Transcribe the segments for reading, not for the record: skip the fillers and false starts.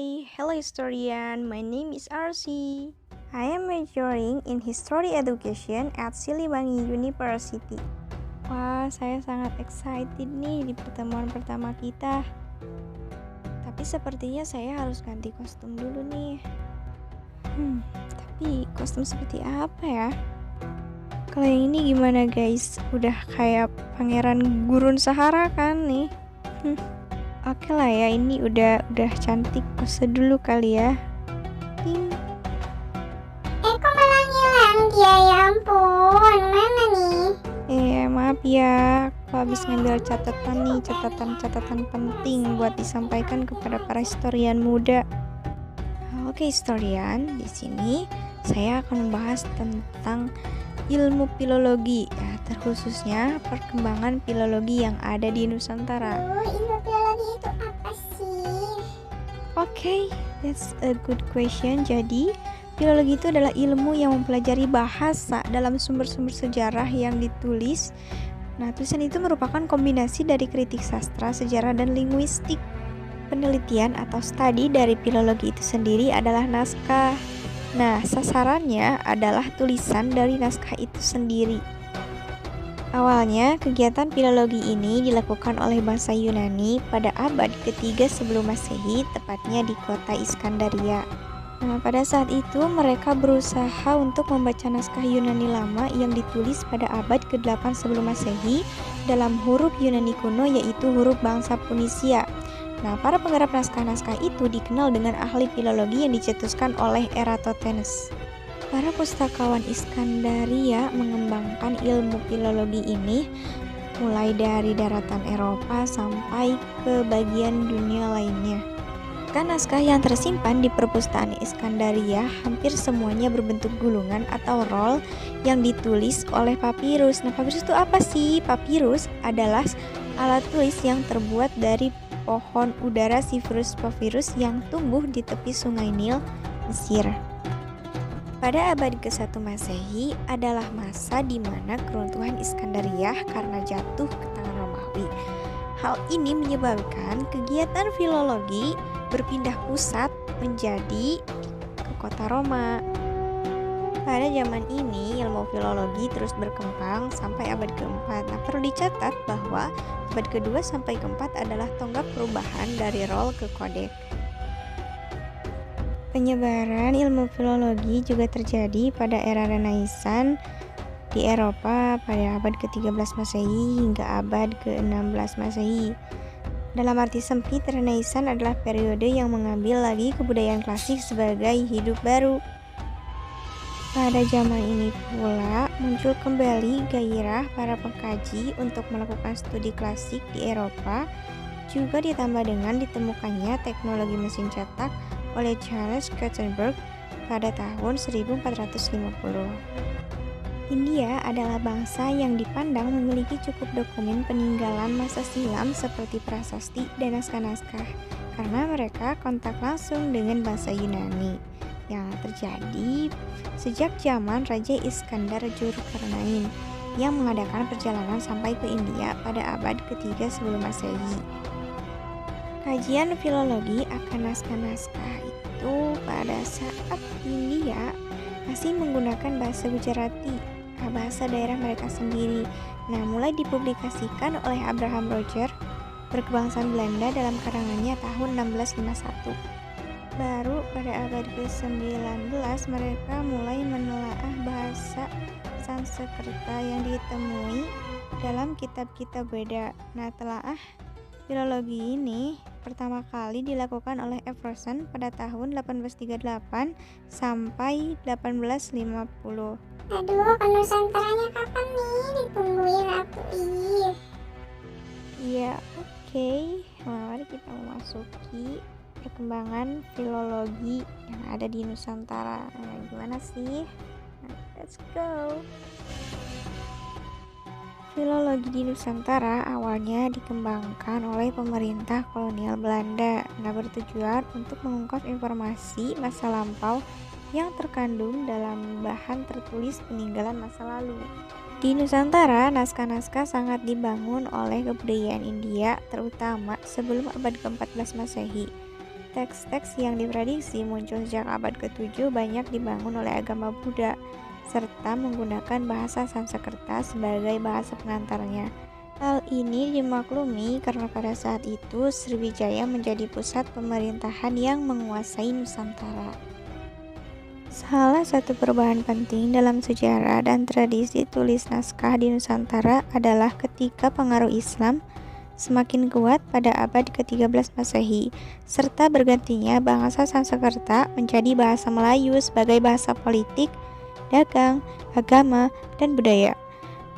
Hi, hello historian. My name is RC. I am majoring in History Education at Siliwangi University. Wah, saya sangat excited nih di pertemuan pertama kita. Tapi sepertinya saya harus ganti kostum dulu nih. Tapi kostum seperti apa ya? Kalau yang ini gimana guys? Udah kayak pangeran gurun Sahara kan nih? Oke lah ya, ini udah cantik. Pose dulu kali ya. Ting. Kok malah ngilang dia, ya ampun, mana nih? Maaf ya, aku habis ngambil catatan penting buat disampaikan kepada para historian muda. Oke historian, di sini saya akan membahas tentang ilmu filologi, ya, terkhususnya perkembangan filologi yang ada di Nusantara. Ilmu filologi itu apa sih? Oke, that's a good question. Jadi, filologi itu adalah ilmu yang mempelajari bahasa dalam sumber-sumber sejarah yang ditulis. Nah, tulisan itu merupakan kombinasi dari kritik sastra, sejarah, dan linguistik. Penelitian atau studi dari filologi itu sendiri adalah naskah. Nah, sasarannya adalah tulisan dari naskah itu sendiri. Awalnya, kegiatan filologi ini dilakukan oleh bangsa Yunani pada abad ketiga sebelum Masehi, tepatnya di kota Iskandaria. Nah, pada saat itu mereka berusaha untuk membaca naskah Yunani lama yang ditulis pada abad ke-8 sebelum Masehi dalam huruf Yunani kuno, yaitu huruf bangsa Punisia. Nah, para penggarap naskah-naskah itu dikenal dengan ahli filologi yang dicetuskan oleh Eratosthenes. Para pustakawan Iskandaria mengembangkan ilmu filologi ini mulai dari daratan Eropa sampai ke bagian dunia lainnya. Naskah yang tersimpan di perpustakaan Iskandaria hampir semuanya berbentuk gulungan atau roll yang ditulis oleh papirus. Nah, papirus itu apa sih? Papirus adalah alat tulis yang terbuat dari pohon udara Cyperus papyrus yang tumbuh di tepi sungai Nil, Mesir. Pada abad ke-1 Masehi adalah masa di mana keruntuhan Iskandaria karena jatuh ke tangan Romawi. Hal ini menyebabkan kegiatan filologi berpindah pusat menjadi ke kota Roma. Pada zaman ini, ilmu filologi terus berkembang sampai abad ke-4. Nah, perlu dicatat bahwa abad ke-2 sampai ke-4 adalah tonggak perubahan dari roll ke kodek. Penyebaran ilmu filologi juga terjadi pada era Renaissance di Eropa pada abad ke-13 Masehi hingga abad ke-16 Masehi. Dalam arti sempit, Renaissance adalah periode yang mengambil lagi kebudayaan klasik sebagai hidup baru. Pada zaman ini pula muncul kembali gairah para pengkaji untuk melakukan studi klasik di Eropa, juga ditambah dengan ditemukannya teknologi mesin cetak oleh Charles Gutenberg pada tahun 1450. India adalah bangsa yang dipandang memiliki cukup dokumen peninggalan masa silam seperti prasasti dan naskah-naskah karena mereka kontak langsung dengan bangsa Yunani yang terjadi sejak zaman Raja Iskandar Zulkarnain yang mengadakan perjalanan sampai ke India pada abad ketiga sebelum Masehi. Kajian filologi akan naskah-naskah itu pada saat India masih menggunakan bahasa Gujarati, bahasa daerah mereka sendiri. Nah, mulai dipublikasikan oleh Abraham Roger, berkebangsaan Belanda dalam karangannya tahun 1651. Baru pada abad ke-19 mereka mulai menelaah bahasa Sanskerta yang ditemui dalam kitab-kitab Weda. Nah, telaah filologi ini pertama kali dilakukan oleh Everson pada tahun 1838 sampai 1850. Aduh, ke Nusantaranya kapan nih? Ditungguin aku, Iya, oke. Mari kita memasuki perkembangan filologi yang ada di Nusantara. Nah, gimana sih? Nah, let's go. Filologi di Nusantara awalnya dikembangkan oleh pemerintah kolonial Belanda. Nah, bertujuan untuk mengungkap informasi masa lampau yang terkandung dalam bahan tertulis peninggalan masa lalu. Di Nusantara, naskah-naskah sangat dibangun oleh kebudayaan India, terutama sebelum abad ke-14 Masehi. Teks-teks yang diprediksi muncul sejak abad ke-7 banyak dibangun oleh agama Buddha, serta menggunakan bahasa Sanskerta sebagai bahasa pengantarnya. Hal ini dimaklumi karena pada saat itu Sriwijaya menjadi pusat pemerintahan yang menguasai Nusantara. Salah satu perubahan penting dalam sejarah dan tradisi tulis naskah di Nusantara adalah ketika pengaruh Islam semakin kuat pada abad ke-13 Masehi, serta bergantinya bahasa Sanskerta menjadi bahasa Melayu sebagai bahasa politik, dagang, agama, dan budaya.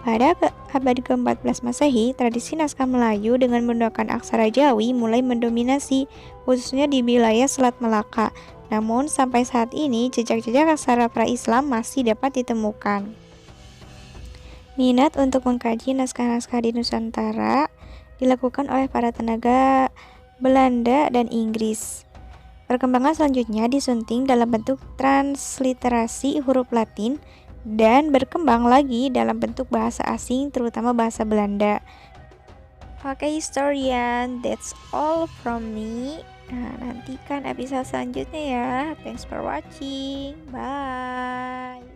Pada abad ke-14 Masehi, tradisi naskah Melayu dengan menggunakan aksara Jawi mulai mendominasi, khususnya di wilayah Selat Melaka. Namun, sampai saat ini, jejak-jejak aksara pra-Islam masih dapat ditemukan. Minat untuk mengkaji naskah-naskah di Nusantara dilakukan oleh para tenaga Belanda dan Inggris. Perkembangan selanjutnya disunting dalam bentuk transliterasi huruf Latin dan berkembang lagi dalam bentuk bahasa asing, terutama bahasa Belanda. Oke, historian, that's all from me. Nah, nantikan episode selanjutnya ya. Thanks for watching. Bye.